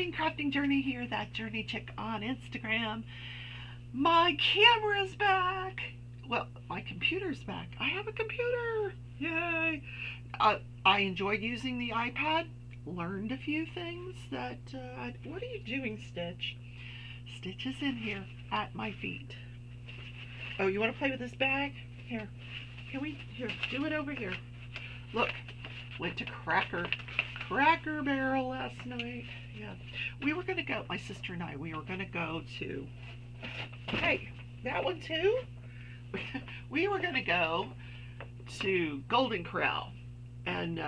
morning, crafting journey here, that journey chick on Instagram. My camera's back. Well, my computer's back. I have a computer. Yay. I enjoyed using the iPad. Learned a few things that, what are you doing, Stitch? Stitch is in here at my feet. Oh, you want to play with this bag? Here. Here, do it over here. Look, went to Cracker Barrel last night. Yeah. We were going to go, my sister and I, we were going to go to, hey, that one too? We were going to go to Golden Corral, and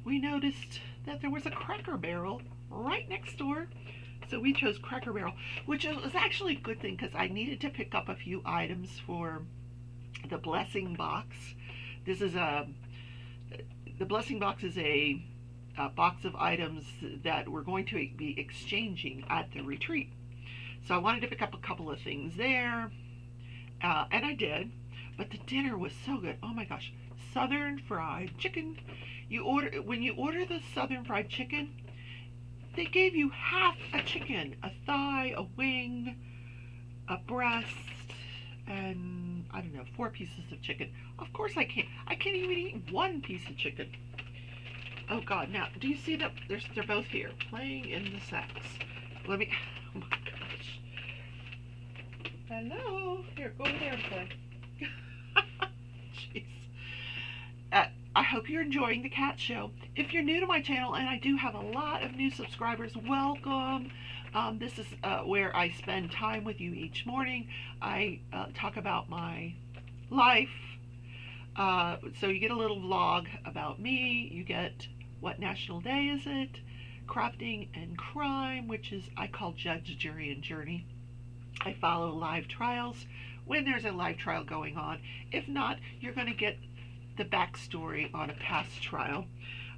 we noticed that there was a Cracker Barrel right next door. So we chose Cracker Barrel, which was actually a good thing because I needed to pick up a few items for the blessing box. The blessing box is a box of items that we're going to be exchanging at the retreat. So I wanted to pick up a couple of things there, and I did. But the dinner was so good. Oh my gosh, Southern fried chicken. When you order the Southern fried chicken, they gave you half a chicken, a thigh, a wing, a breast, and I don't know, 4 pieces of chicken. Of course I can't even eat 1 piece of chicken. Oh God, now, do you see that they're both here, playing in the sax. Oh my gosh. Hello, here, go over there and play. Jeez. I hope you're enjoying the cat show. If you're new to my channel, and I do have a lot of new subscribers, welcome. This is where I spend time with you each morning. I talk about my life. So you get a little vlog about me. You get what national day is it, crafting and crime, which is I call Judge, Jury, and Journey. I follow live trials when there's a live trial going on. If not, you're going to get the backstory on a past trial.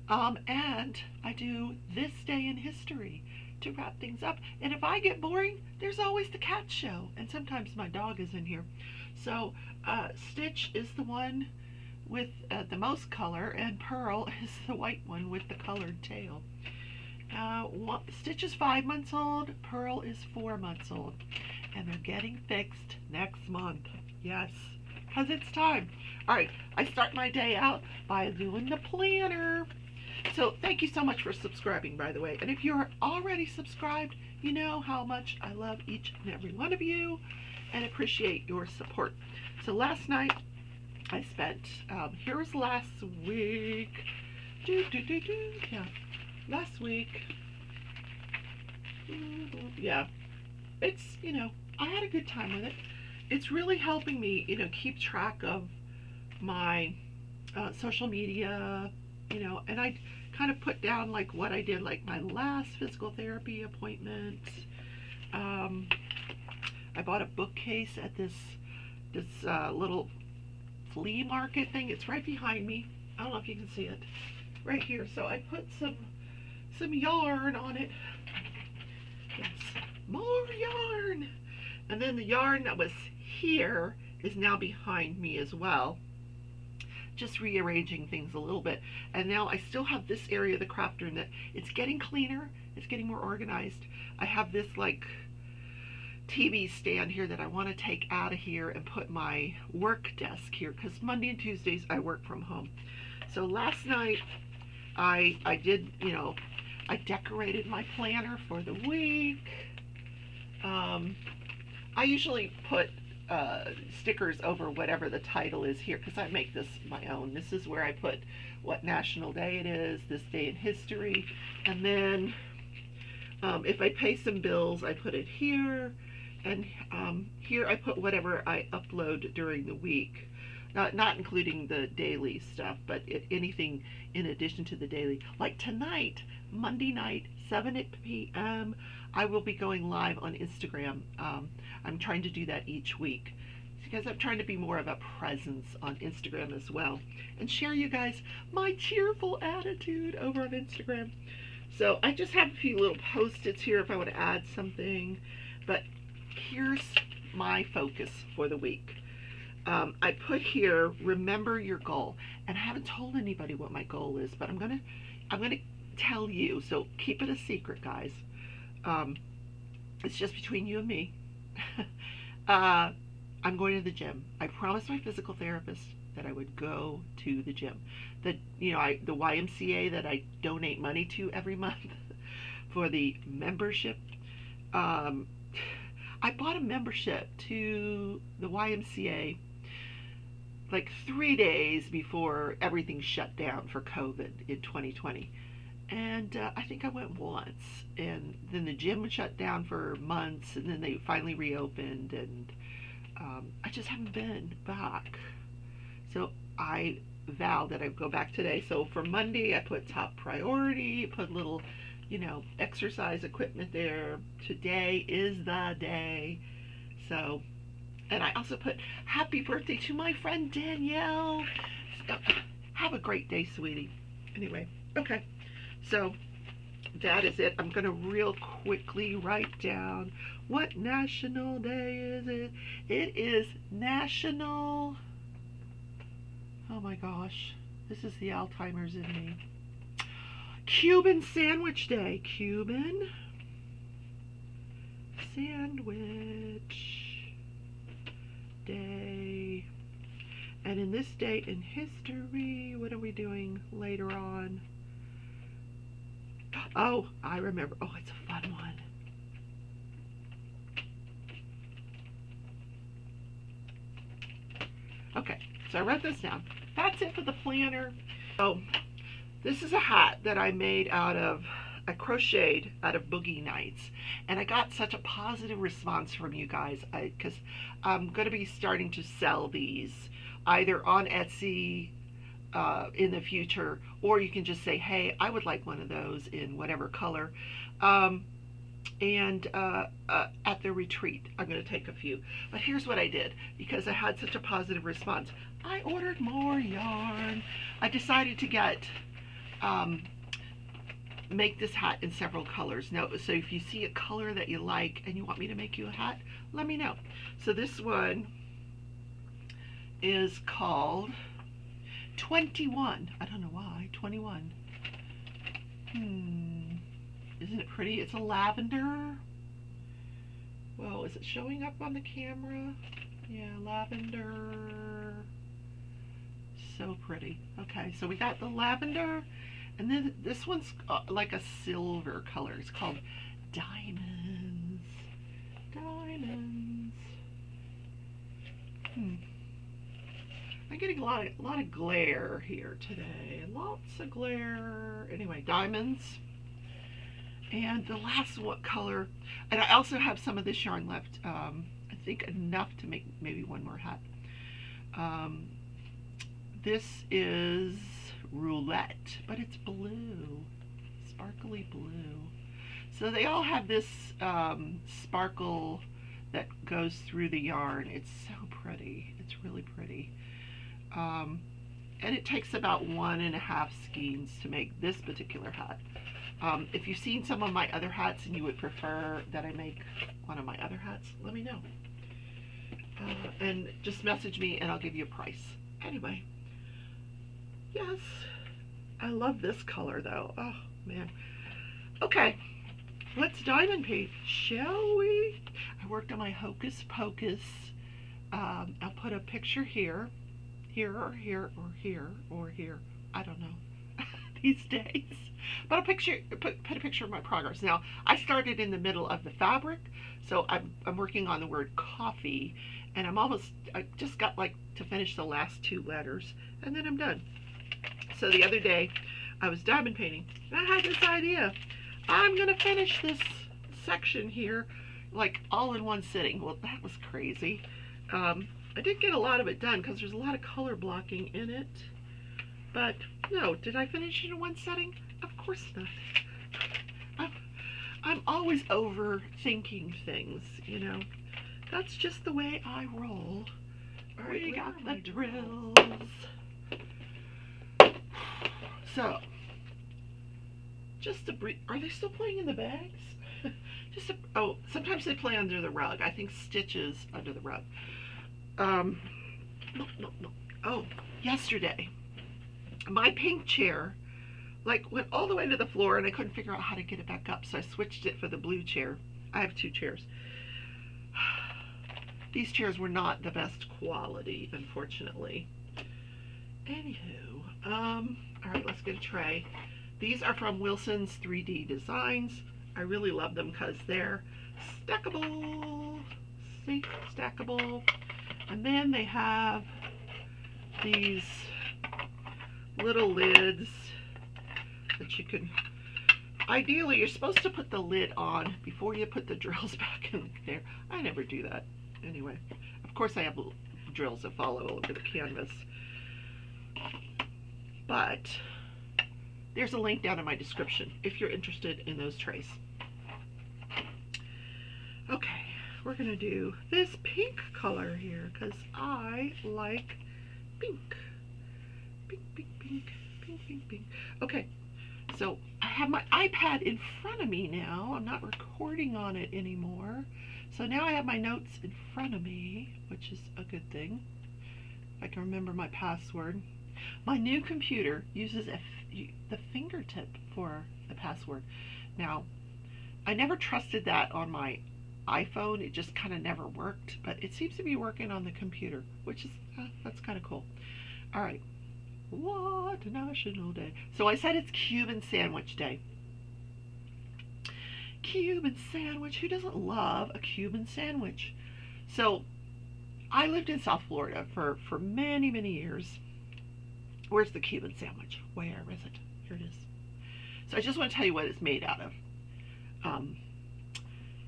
And I do this day in history to wrap things up. And if I get boring, there's always the cat show. And sometimes my dog is in here. So Stitch is the one with the most color, and Pearl is the white one with the colored tail. Stitch is 5 months old, Pearl is 4 months old. And they're getting fixed next month. Yes, because it's time. All right, I start my day out by doing the planner. So thank you so much for subscribing, by the way. And if you're already subscribed, you know how much I love each and every one of you and appreciate your support. So last night I spent, here was last week. Yeah, last week. Yeah, it's, I had a good time with it. It's really helping me, keep track of my social media, and I kind of put down like what I did, like my last physical therapy appointment. I bought a bookcase at this little flea market thing. It's right behind me. I don't know if you can see it right here. So I put some yarn on it. Yes, more yarn. And then the yarn that was here is now behind me as well. Just rearranging things a little bit. And now I still have this area of the craft room that it's getting cleaner. It's getting more organized. I have this like TV stand here that I want to take out of here and put my work desk here, because Monday and Tuesdays I work from home. So last night I did, I decorated my planner for the week. I usually put stickers over whatever the title is here, because I make this my own. This is where I put what national day it is, this day in history, and then if I pay some bills, I put it here, and here I put whatever I upload during the week, not including the daily stuff, but anything in addition to the daily. Like tonight, Monday night, 7 p.m., I will be going live on Instagram. I'm trying to do that each week because I'm trying to be more of a presence on Instagram as well, and share you guys my cheerful attitude over on Instagram. So I just have a few little post-its here if I want to add something, but here's my focus for the week. I put here, remember your goal, and I haven't told anybody what my goal is, but I'm gonna tell you, so keep it a secret, guys. Um, it's just between you and me. uh, I'm going to the gym. I promised my physical therapist that I would go to the gym. That the YMCA that I donate money to every month for the membership. Um, I bought a membership to the YMCA like 3 days before everything shut down for COVID in 2020. And I think I went once, and then the gym was shut down for months, and then they finally reopened, and I just haven't been back. So I vowed that I'd go back today. So for Monday, I put top priority, put little, exercise equipment there. Today is the day. So, and I also put happy birthday to my friend Danielle. Have a great day, sweetie. Anyway, okay. So that is it. I'm going to real quickly write down what national day is it. It is National, oh my gosh, this is the Alzheimer's in me. Cuban Sandwich Day. Cuban Sandwich Day. And in this day in history, what are we doing later on? Oh, I remember. Oh, it's a fun one. Okay, so I wrote this down. That's it for the planner. So this is a hat that I made I crocheted out of Boogie Nights. And I got such a positive response from you guys because I'm going to be starting to sell these either on Etsy in the future, or you can just say, hey, I would like one of those in whatever color. And at the retreat, I'm going to take a few. But here's what I did, because I had such a positive response. I ordered more yarn. I decided to make this hat in several colors. Now, so if you see a color that you like and you want me to make you a hat, let me know. So this one is called 21. I don't know why. 21. Isn't it pretty? It's a lavender. Whoa, is it showing up on the camera? Yeah, lavender. So pretty. Okay, so we got the lavender, and then this one's like a silver color. It's called Diamonds. Diamonds. I'm getting a lot of glare here today. Lots of glare. Anyway, diamonds. And the last color, and I also have some of this yarn left. I think enough to make maybe one more hat. This is Roulette, but it's blue, sparkly blue. So they all have this sparkle that goes through the yarn. It's so pretty. It's really pretty. And it takes about 1.5 skeins to make this particular hat. If you've seen some of my other hats and you would prefer that I make one of my other hats, let me know. And just message me and I'll give you a price. Anyway, yes, I love this color though. Oh man. Okay, let's diamond paint, shall we? I worked on my Hocus Pocus. I'll put a picture here, or here, or here, or here. I don't know these days. But put a picture of my progress. Now, I started in the middle of the fabric, so I'm working on the word coffee, and I just got to finish the last 2 letters, and then I'm done. So the other day, I was diamond painting, and I had this idea. I'm going to finish this section here, all in one sitting. Well, that was crazy. I did get a lot of it done, because there's a lot of color blocking in it. But, no, did I finish it in one setting? Of course not. I'm always overthinking things, That's just the way I roll. All right, we got the drills. So, just to breathe. Are they still playing in the bags? Sometimes they play under the rug. I think Stitches under the rug. No. Oh, yesterday, my pink chair like went all the way to the floor, and I couldn't figure out how to get it back up, so I switched it for the blue chair. I have 2 chairs. These chairs were not the best quality, unfortunately. Anywho, all right, let's get a tray. These are from Wilson's 3D Designs. I really love them because they're stackable. See, stackable. And then they have these little lids that you can, ideally you're supposed to put the lid on before you put the drills back in there. I never do that. Anyway, of course I have drills that follow over the canvas. But there's a link down in my description if you're interested in those trays. Okay, we're gonna do this pink color here because I like pink. Pink, pink, pink, pink, pink, pink. Okay, so I have my iPad in front of me now. I'm not recording on it anymore. So now I have my notes in front of me, which is a good thing. I can remember my password. My new computer uses the fingertip for the password. Now, I never trusted that on my iPhone. It just kind of never worked, but it seems to be working on the computer, which is, that's kind of cool. All right. What national day? So I said it's Cuban Sandwich Day. Cuban sandwich. Who doesn't love a Cuban sandwich? So I lived in South Florida for many, many years. Where's the Cuban sandwich? Where is it? Here it is. So I just want to tell you what it's made out of.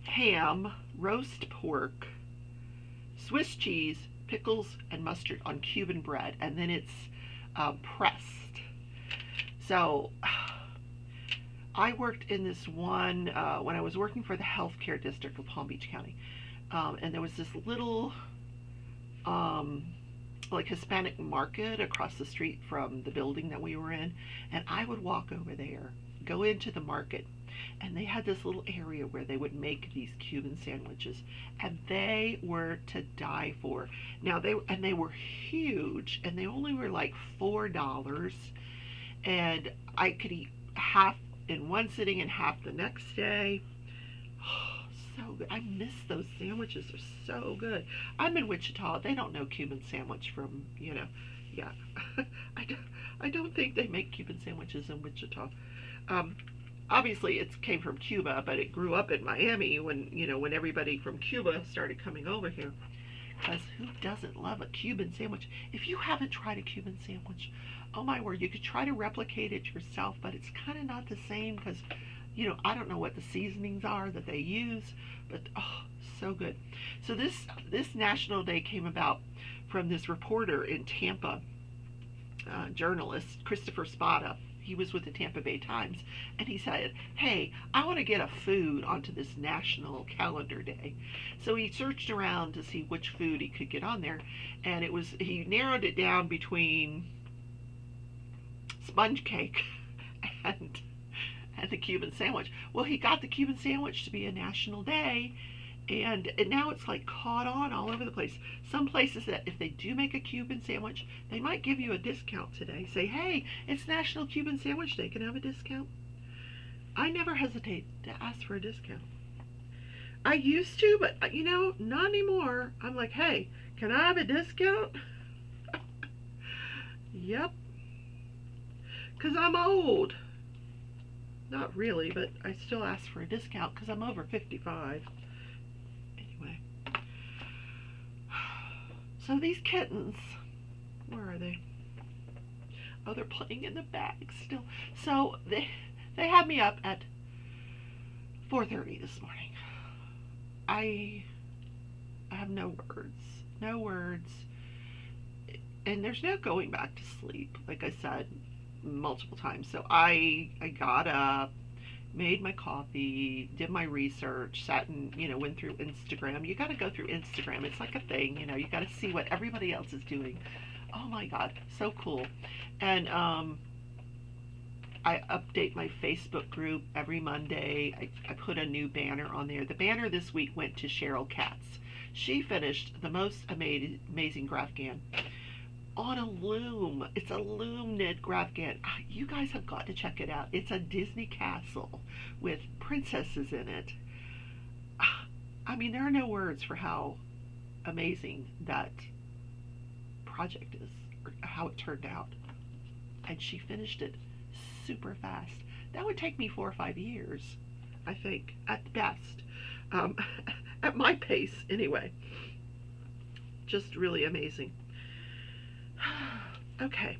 Ham, roast pork, Swiss cheese, pickles, and mustard on Cuban bread. And then it's pressed. So I worked in this one when I was working for the healthcare district of Palm Beach County. And there was this little like Hispanic market across the street from the building that we were in, and I would walk over there, go into the market, and they had this little area where they would make these Cuban sandwiches, and they were to die for. Now they were huge, and they only were like $4, and I could eat half in one sitting and half the next day. So good. I miss those sandwiches. They're so good. I'm in Wichita. They don't know Cuban sandwich from, yeah. I don't think they make Cuban sandwiches in Wichita. Obviously it came from Cuba, but it grew up in Miami when everybody from Cuba started coming over here. Because who doesn't love a Cuban sandwich? If you haven't tried a Cuban sandwich, oh my word, you could try to replicate it yourself, but it's kind of not the same because I don't know what the seasonings are that they use, but oh, so good. So this National Day came about from this reporter in Tampa, journalist Christopher Spada. He was with the Tampa Bay Times, and he said, hey, I want to get a food onto this national calendar day. So he searched around to see which food he could get on there, and he narrowed it down between sponge cake and the Cuban sandwich. Well, he got the Cuban sandwich to be a national day, and now it's like caught on all over the place. Some places that if they do make a Cuban sandwich, they might give you a discount today. Say, hey, it's National Cuban Sandwich Day. Can I have a discount? I never hesitate to ask for a discount. I used to, but not anymore. I'm like, hey, can I have a discount? Yep. Because I'm old. Not really, but I still ask for a discount because I'm over 55. Anyway. So these kittens, where are they? Oh, they're playing in the bag still. So they had me up at 4:30 this morning. I have no words. No words. And there's no going back to sleep, like I said multiple times. So I got up, made my coffee, did my research, sat and went through Instagram. You got to go through Instagram. It's like a thing, you got to see what everybody else is doing. Oh my God, so cool. And I update my Facebook group every Monday. I put a new banner on there. The banner this week went to Cheryl Katz. She finished the most amazing graphic on a Loom. It's a Loom knit graphic. You guys have got to check it out. It's a Disney castle with princesses in it. I mean, there are no words for how amazing that project is, or how it turned out. And she finished it super fast. That would take me 4 or 5 years, I think, at best. Um, at my pace, anyway. Just really amazing. Okay.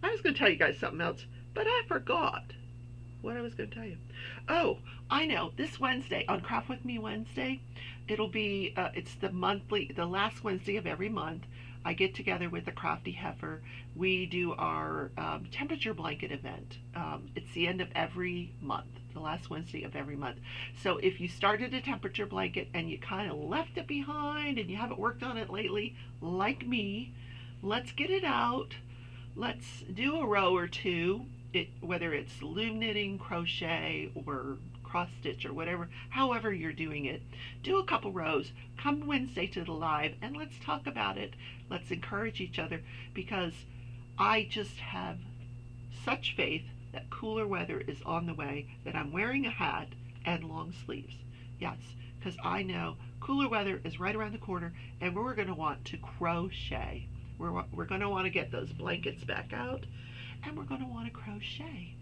I was going to tell you guys something else, but I forgot what I was going to tell you. Oh, I know. This Wednesday, on Craft With Me Wednesday, it'll be, it's the last Wednesday of every month. I get together with the Crafty Heifer. We do our temperature blanket event. It's the end of every month, the last Wednesday of every month. So if you started a temperature blanket and you kind of left it behind and you haven't worked on it lately, like me, let's get it out. Let's do a row or two, whether it's loom knitting, crochet, or cross stitch, or whatever, however you're doing it. Do a couple rows. Come Wednesday to the live and let's talk about it. Let's encourage each other, because I just have such faith that cooler weather is on the way, that I'm wearing a hat and long sleeves. Yes, because I know cooler weather is right around the corner, and we're going to want to crochet. We're going to want to get those blankets back out, and we're going to want to crochet.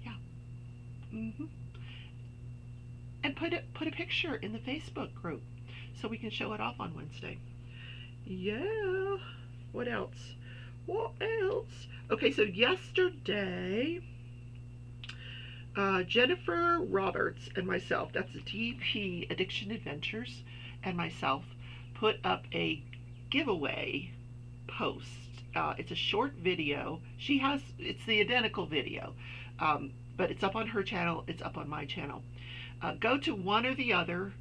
Yeah. And put a picture in the Facebook group so we can show it off on Wednesday. Yeah. What else? What else? Okay, so yesterday, Jennifer Roberts and myself, that's DP Addiction Adventures, and myself, put up a giveaway post. It's a short video. It's the identical video, but it's up on her channel, it's up on my channel. Go to one or the other.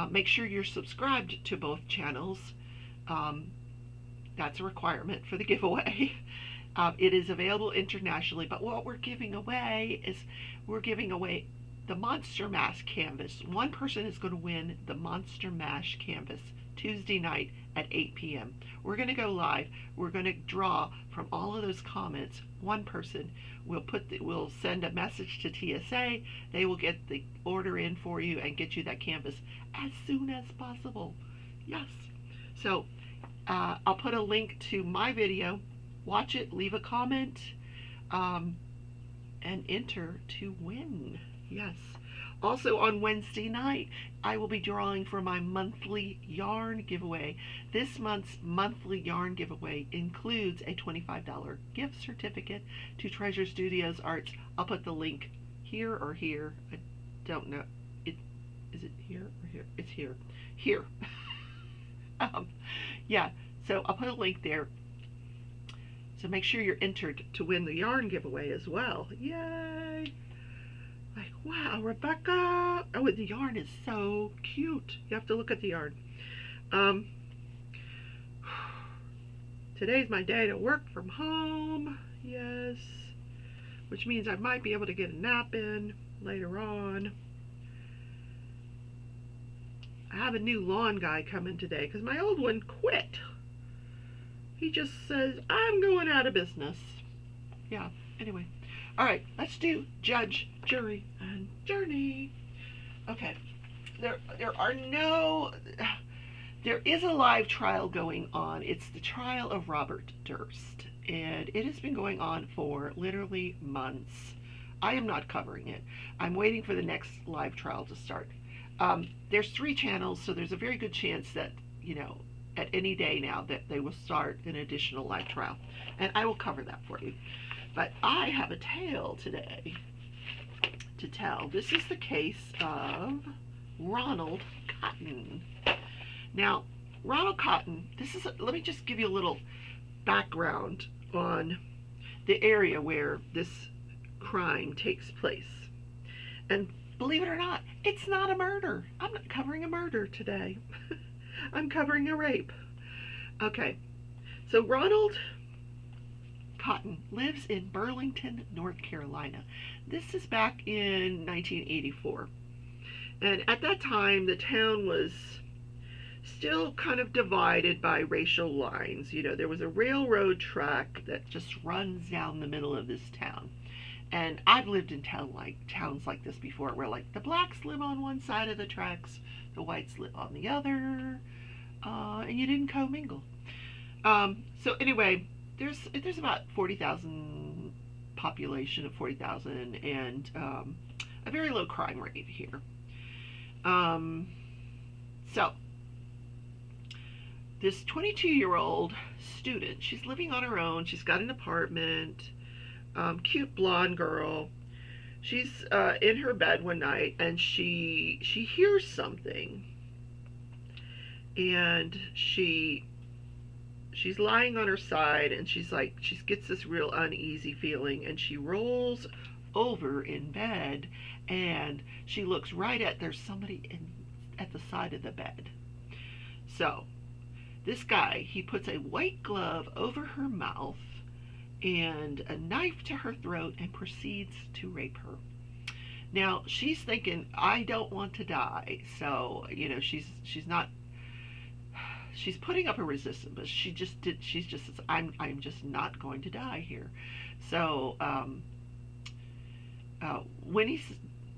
Make sure you're subscribed to both channels. That's a requirement for the giveaway. It is available internationally, but what we're giving away is the Monster Mash canvas. One person is going to win the Monster Mash canvas Tuesday night at 8 p.m. We're going to go live. We're going to draw from all of those comments. One person will send a message to TSA. They will get the order in for you and get you that canvas as soon as possible. Yes. So I'll put a link to my video. Watch it, leave a comment, and enter to win. Yes. Also on Wednesday night, I will be drawing for my monthly yarn giveaway. This month's monthly yarn giveaway includes a $25 gift certificate to Treasure Studios Arts. I'll put the link here or here. I don't know. Is it here or here? It's here. Here. Yeah, so I'll put a link there. So make sure you're entered to win the yarn giveaway as well. Yay! Like, wow, Rebecca! Oh, the yarn is so cute. You have to look at the yarn. Today's my day to work from home. Yes. Which means I might be able to get a nap in later on. I have a new lawn guy coming today because my old one quit. He just says, I'm going out of business. Yeah, anyway. All right, let's do Judge, Jury, and Journey. Okay, there is a live trial going on. It's the trial of Robert Durst, and it has been going on for literally months. I am not covering it. I'm waiting for the next live trial to start. There's 3 channels, so there's a very good chance that, at any day now that they will start an additional live trial, and I will cover that for you. But I have a tale today to tell. This is the case of Ronald Cotton. Now, Ronald Cotton, let me just give you a little background on the area where this crime takes place. And believe it or not, it's not a murder. I'm not covering a murder today. I'm covering a rape. Okay, so Ronald Cotton lives in Burlington, North Carolina. This is back in 1984. And at that time, the town was still kind of divided by racial lines. You know, there was a railroad track that just runs down the middle of this town. And I've lived in towns like this before, where like the blacks live on one side of the tracks, the whites live on the other, and you didn't commingle. So anyway, there's about 40,000 population of 40,000, and a very low crime rate here. So this 22-year-old student, she's living on her own. She's got an apartment. Cute blonde girl. She's in her bed one night, and she hears something, and she's lying on her side, and she gets this real uneasy feeling, and she rolls over in bed, and she looks right at there's somebody at the side of the bed. So this guy, he puts a white glove over her mouth and a knife to her throat and proceeds to rape her. Now she's thinking, I don't want to die, so you know she's putting up a resistance, but she's just says, I'm just not going to die here. So when he's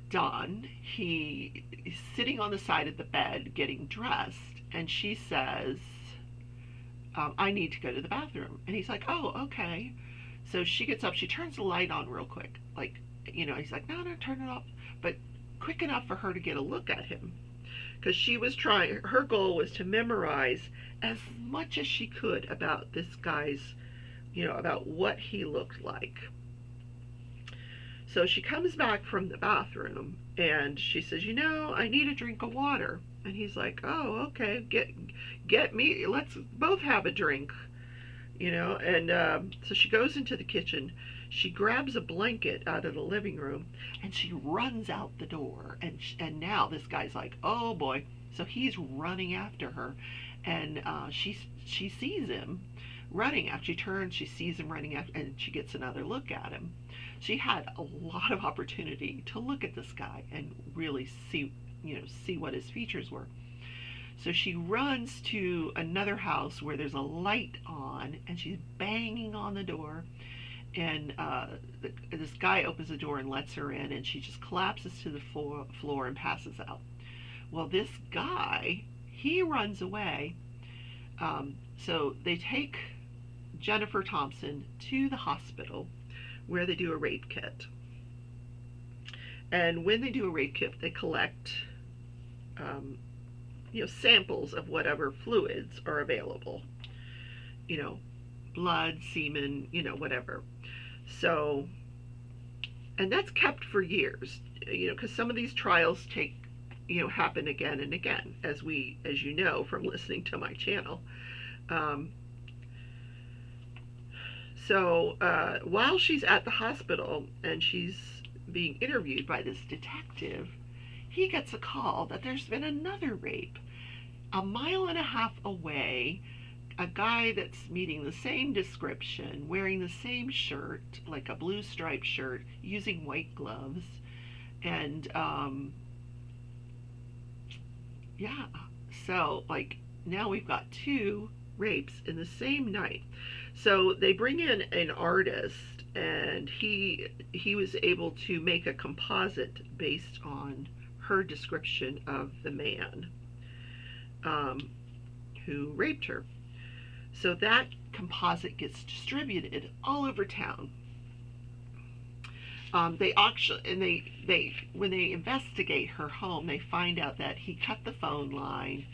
done, he is sitting on the side of the bed getting dressed, and she says, I need to go to the bathroom. And he's like, oh, okay. So she gets up, she turns the light on real quick. Like, you know, he's like, no, turn it off. But quick enough for her to get a look at him. Because her goal was to memorize as much as she could about this guy's, you know, about what he looked like. So she comes back from the bathroom, and she says, you know, I need a drink of water. And he's like, oh, okay, get me, let's both have a drink. You know, and so she goes into the kitchen, she grabs a blanket out of the living room, and she runs out the door, and now this guy's like, oh boy. So he's running after her, and she sees him running after. She turns, she sees him running after, and she gets another look at him. She had a lot of opportunity to look at this guy and really see what his features were. So she runs to another house where there's a light on, and she's banging on the door, and this guy opens the door and lets her in, and she just collapses to the floor and passes out. Well, this guy, he runs away. So they take Jennifer Thompson to the hospital, where they do a rape kit. And when they do a rape kit, they collect samples of whatever fluids are available, blood, semen, whatever. So, and that's kept for years, because some of these trials happen again and again, as you know from listening to my channel. So while she's at the hospital and she's being interviewed by this detective, he gets a call that there's been another rape a mile and a half away. A guy that's meeting the same description, wearing the same shirt, like a blue striped shirt, using white gloves, and yeah, so now we've got two rapes in the same night. So they bring in an artist, and he was able to make a composite based on her description of the man who raped her. So that composite gets distributed all over town. They when they investigate her home, they find out that he cut the phone line.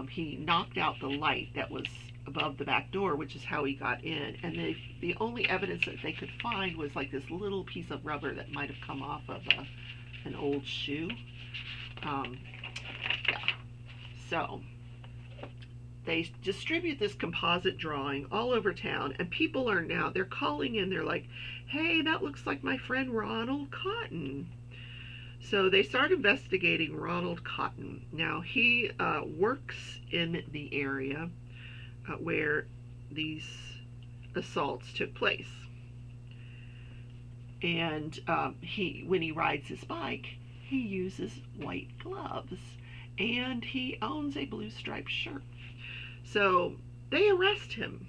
He knocked out the light that was above the back door, which is how he got in. And the only evidence that they could find was like this little piece of rubber that might have come off of an old shoe. Yeah. So they distribute this composite drawing all over town, and people they're calling in, they're like, hey, that looks like my friend Ronald Cotton. So they start investigating Ronald Cotton. Now he works in the area where these assaults took place. And when he rides his bike, he uses white gloves. and he owns a blue striped shirt. So they arrest him.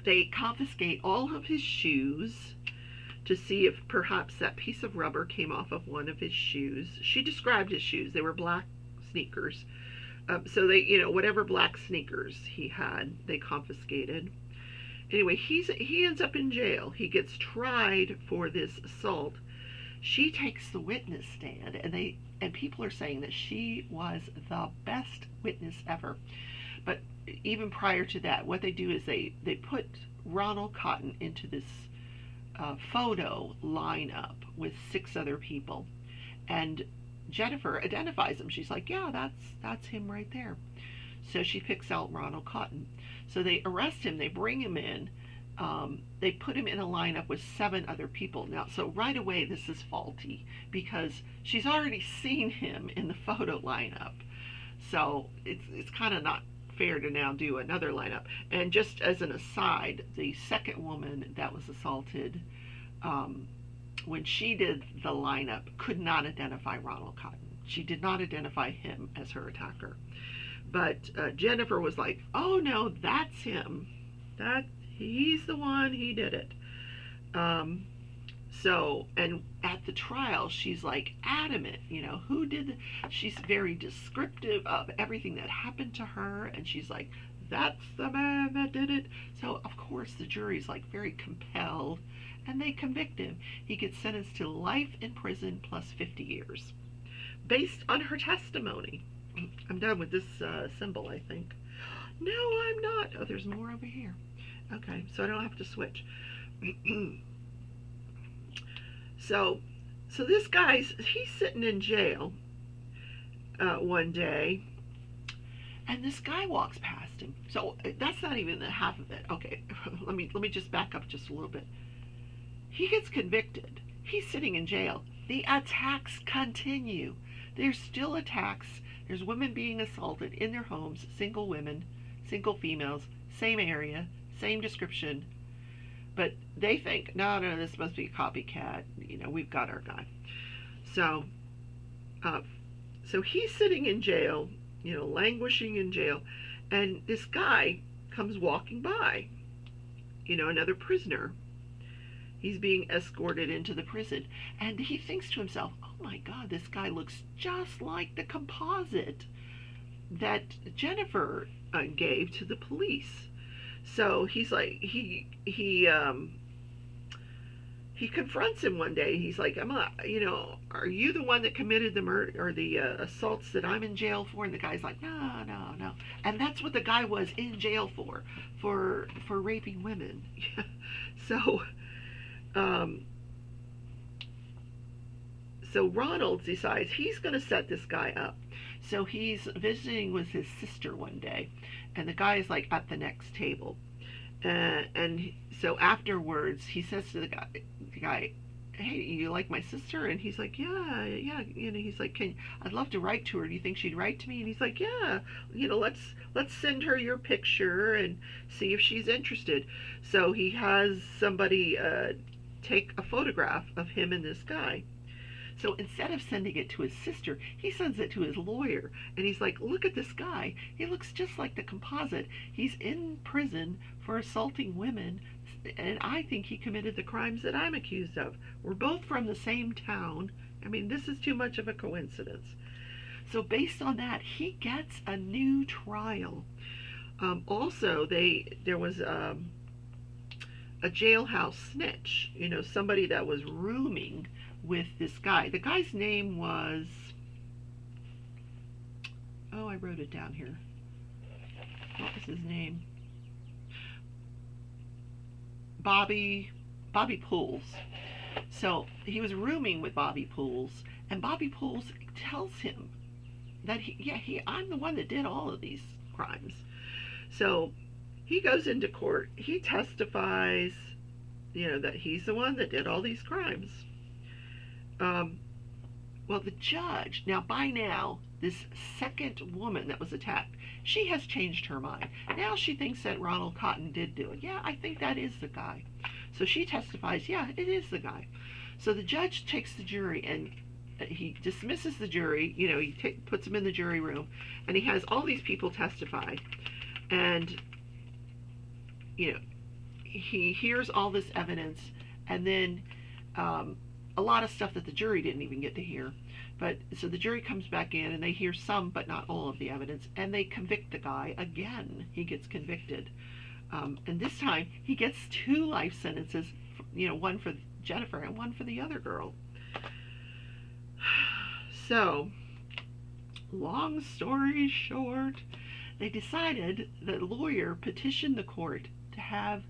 They confiscate all of his shoes to see if perhaps that piece of rubber came off of one of his shoes. She described his shoes. They were black sneakers. So they, whatever black sneakers he had, they confiscated. Anyway, he ends up in jail. He gets tried for this assault. She takes the witness stand, and people are saying that she was the best witness ever. But even prior to that, what they do is they put Ronald Cotton into this photo lineup with 6 other people, and Jennifer identifies him. She's like, yeah, that's him right there. So she picks out Ronald Cotton. So they arrest him. They bring him in. They put him in a lineup with 7 other people. Now, so right away, this is faulty because she's already seen him in the photo lineup. So it's kind of not fair to now do another lineup. And just as an aside, the second woman that was assaulted, when she did the lineup, could not identify Ronald Cotton. She did not identify him as her attacker. But Jennifer was like, oh no, that's him. He's the one, he did it. So, and at the trial, she's like adamant, who did she's very descriptive of everything that happened to her, and she's like, that's the man that did it. So, of course, the jury's like very compelled, and they convict him. He gets sentenced to life in prison plus 50 years, based on her testimony. I'm done with this symbol, I think. No, I'm not. Oh, there's more over here. Okay, so I don't have to switch. So this he's sitting in jail one day, and this guy walks past him. So that's not even the half of it. Okay, let me just back up just a little bit. He gets convicted. He's sitting in jail. The attacks continue. There's still attacks. There's women being assaulted in their homes, single women, single females, same area, same description. But they think, no, this must be a copycat. We've got our guy. So he's sitting in jail, languishing in jail, and this guy comes walking by, another prisoner. He's being escorted into the prison, and he thinks to himself, oh my God, this guy looks just like the composite that Jennifer gave to the police. So he's like, he confronts him one day. He's like, are you the one that committed the murder or the assaults that I'm in jail for? And the guy's like, no. And that's what the guy was in jail for raping women. So Ronald decides he's going to set this guy up. So he's visiting with his sister one day, and the guy is like at the next table. And so afterwards, he says to the guy, hey, you like my sister? And he's like, yeah. He's like, I'd love to write to her. Do you think she'd write to me? And he's like, yeah, let's send her your picture and see if she's interested. So he has somebody take a photograph of him and this guy. So instead of sending it to his sister, he sends it to his lawyer. And he's like, look at this guy. He looks just like the composite. He's in prison for assaulting women, and I think he committed the crimes that I'm accused of. We're both from the same town. I mean, this is too much of a coincidence. So based on that, he gets a new trial. Also, there was a jailhouse snitch, somebody that was rooming with this guy. The guy's name was, I wrote it down here. What was his name? Bobby Pools. So he was rooming with Bobby Pools, and Bobby Pools tells him that I'm the one that did all of these crimes. So he goes into court. He testifies, that he's the one that did all these crimes. Well, the judge, by now, this second woman that was attacked, she has changed her mind. Now she thinks that Ronald Cotton did do it. Yeah, I think that is the guy. So she testifies, yeah, it is the guy. So the judge takes the jury, and he dismisses the jury. You know, he puts them in the jury room, and he has all these people testify, and you know, he hears all this evidence, and then a lot of stuff that the jury didn't even get to hear. But so the jury comes back in, and they hear some, but not all of the evidence, and they convict the guy again. He gets convicted, and this time he gets 2 life sentences. You know, one for Jennifer and one for the other girl. So, long story short, they decided the lawyer petitioned the court to have,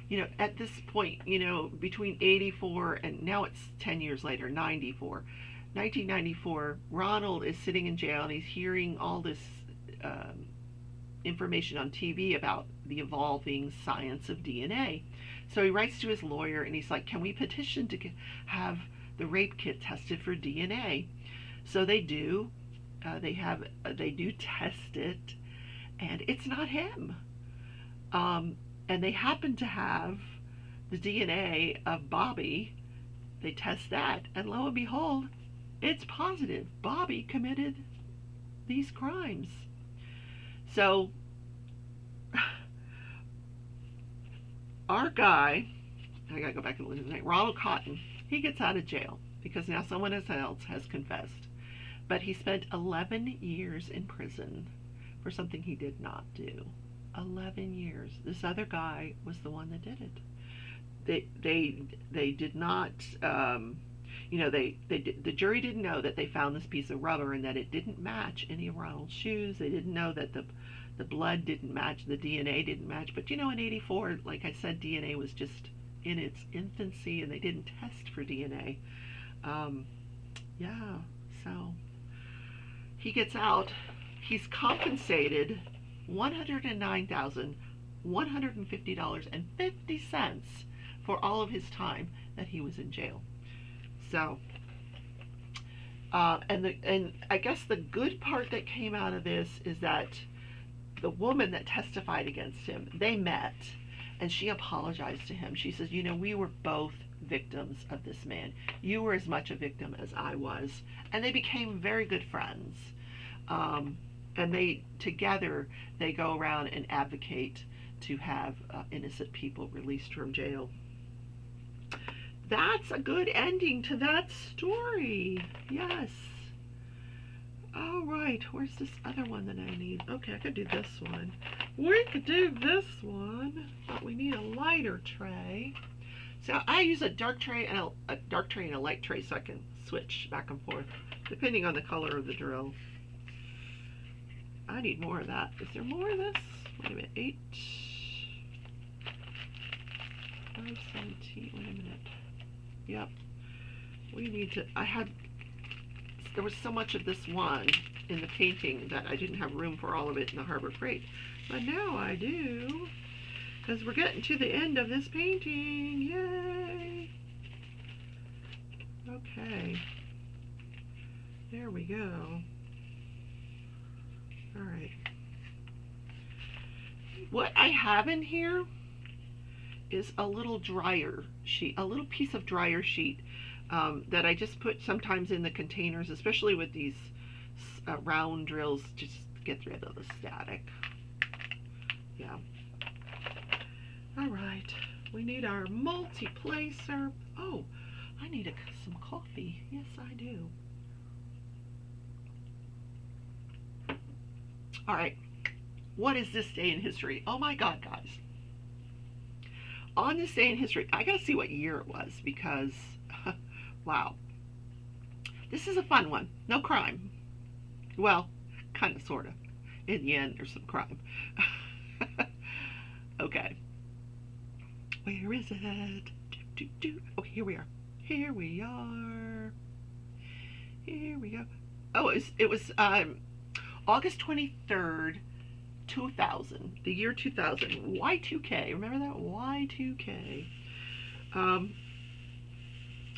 you know, at this point, you know, between 84 and now it's 10 years later, 1994, Ronald is sitting in jail, and he's hearing all this information on TV about the evolving science of DNA. So he writes to his lawyer, and he's like, can we petition to have the rape kit tested for DNA? So they do. They do test it, and it's not him. And they happen to have the DNA of Bobby. They test that, and lo and behold, it's positive. Bobby committed these crimes. So our guy, I gotta go back and look at his name, Ronald Cotton, he gets out of jail because now someone else has confessed. But he spent 11 years in prison for something he did not do. 11 years. This other guy was the one that did it. They did not, you know, the jury didn't know that they found this piece of rubber and that it didn't match any of Ronald's shoes. They didn't know that the blood didn't match, the DNA didn't match. But you know, in 84, like I said, DNA was just in its infancy, and they didn't test for DNA. Yeah, so he gets out. He's compensated $109,150.50 for all of his time that he was in jail. So, and I guess the good part that came out of this is that the woman that testified against him, they met, and she apologized to him. She says, you know, we were both victims of this man. You were as much a victim as I was. And they became very good friends. And they, together, they go around and advocate to have innocent people released from jail. That's a good ending to that story. Yes. All right, where's this other one that I need? Okay, I could do this one. We could do this one, but we need a lighter tray. So I use a dark tray and a dark tray and a light tray, so I can switch back and forth depending on the color of the drill. I need more of that. Is there more of this? Wait a minute. 8, 5, 17. Wait a minute. Yep. We need to. There was so much of this one in the painting that I didn't have room for all of it in the Harbor Freight. But now I do, because we're getting to the end of this painting. Yay! Okay. There we go. All right. What I have in here is a little dryer sheet, a little piece of dryer sheet that I just put sometimes in the containers, especially with these round drills, just to get rid of the static. Yeah. All right. We need our multi-placer. Oh, I need some coffee. Yes, I do. All right. What is this day in history? Oh my God, guys. On this day in history, I gotta see what year it was because, wow. This is a fun one. No crime. Well, kind of, sort of. In the end, there's some crime. Okay. Where is it? Oh, here we are. Here we are. Here we go. Oh, it was August 23rd, 2000. The year 2000. Y2K. Remember that? Y2K.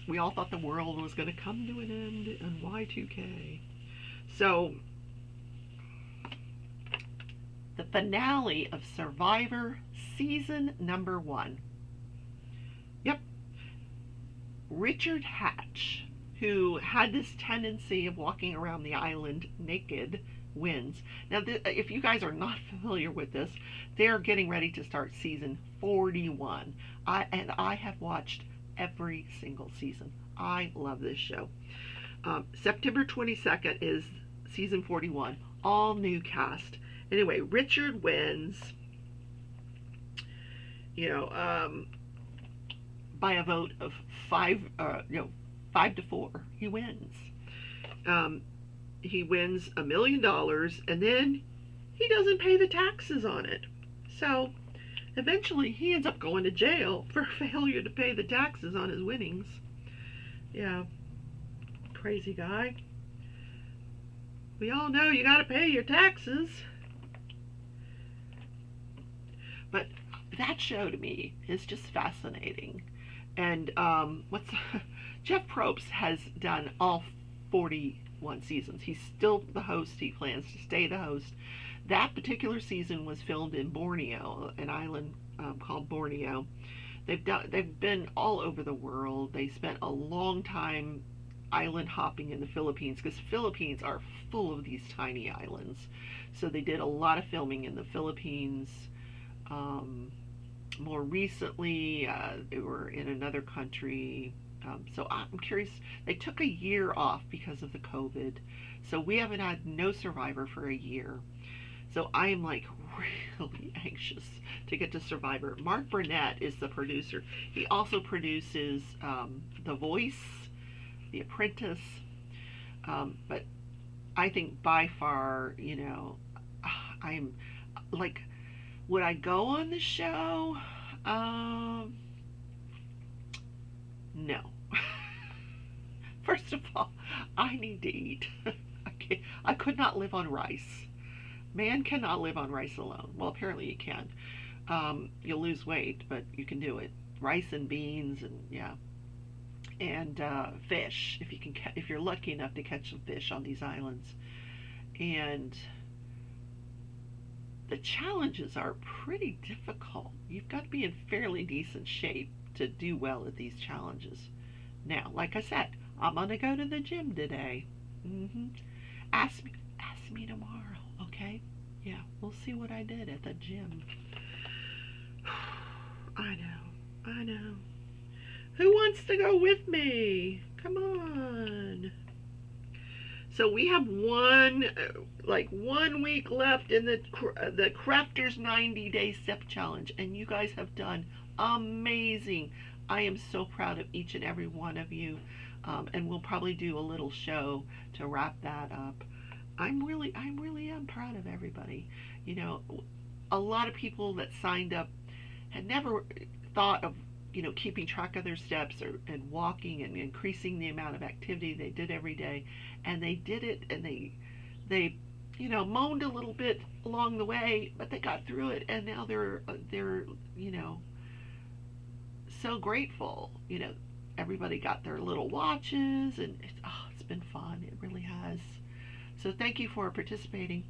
We all thought the world was going to come to an end in Y2K. So, the finale of Survivor Season number 1. Yep. Richard Hatch, who had this tendency of walking around the island naked, wins. Now, if you guys are not familiar with this, they're getting ready to start season 41. I have watched every single season. I love this show. September 22nd is season 41. All new cast. Anyway, Richard wins. You know, by a vote of 5-4, he wins. He wins $1 million, and then he doesn't pay the taxes on it. So eventually he ends up going to jail for failure to pay the taxes on his winnings. Yeah, crazy guy. We all know you got to pay your taxes. But that show to me is just fascinating. And Jeff Probst has done all 41 seasons. He's still the host. He plans to stay the host. That particular season was filmed in Borneo, an island called Borneo. They've been all over the world. They spent a long time island hopping in the Philippines, because Philippines are full of these tiny islands. So they did a lot of filming in the Philippines. More recently, they were in another country. So I'm curious. They took a year off because of the COVID. So we haven't had no Survivor for a year. So I am like really anxious to get to Survivor. Mark Burnett is the producer. He also produces The Voice, The Apprentice. But I think by far, you know, I'm like, would I go on the show? No. First of all, I need to eat. I could not live on rice. Man cannot live on rice alone. Well, apparently you can. You'll lose weight, but you can do it. Rice and beans, and yeah, and fish. If you're lucky enough to catch some fish on these islands, and the challenges are pretty difficult. You've got to be in fairly decent shape to do well at these challenges. Now, like I said, I'm gonna go to the gym today. Ask me tomorrow, okay? Yeah, we'll see what I did at the gym. I know. Who wants to go with me? Come on. So we have one week left in the Crafters 90-day step challenge, and you guys have done amazing. I am so proud of each and every one of you, and we'll probably do a little show to wrap that up. I really am proud of everybody. You know, a lot of people that signed up had never thought of, you know, keeping track of their steps and walking and increasing the amount of activity they did every day, and they did it, and they you know, moaned a little bit along the way, but they got through it, and now they're you know, so grateful. You know, everybody got their little watches, and it's been fun. It really has. So thank you for participating.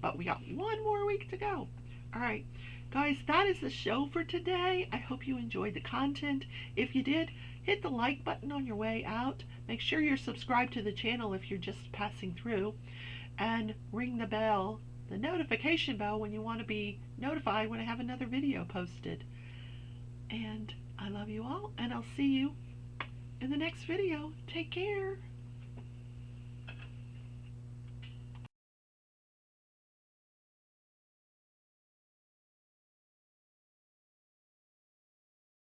But we got one more week to go. All right, guys, that is the show for today. I hope you enjoyed the content. If you did, hit the like button on your way out. Make sure you're subscribed to the channel if you're just passing through. And ring the bell, the notification bell, when you want to be notified when I have another video posted. And I love you all, and I'll see you in the next video. Take care.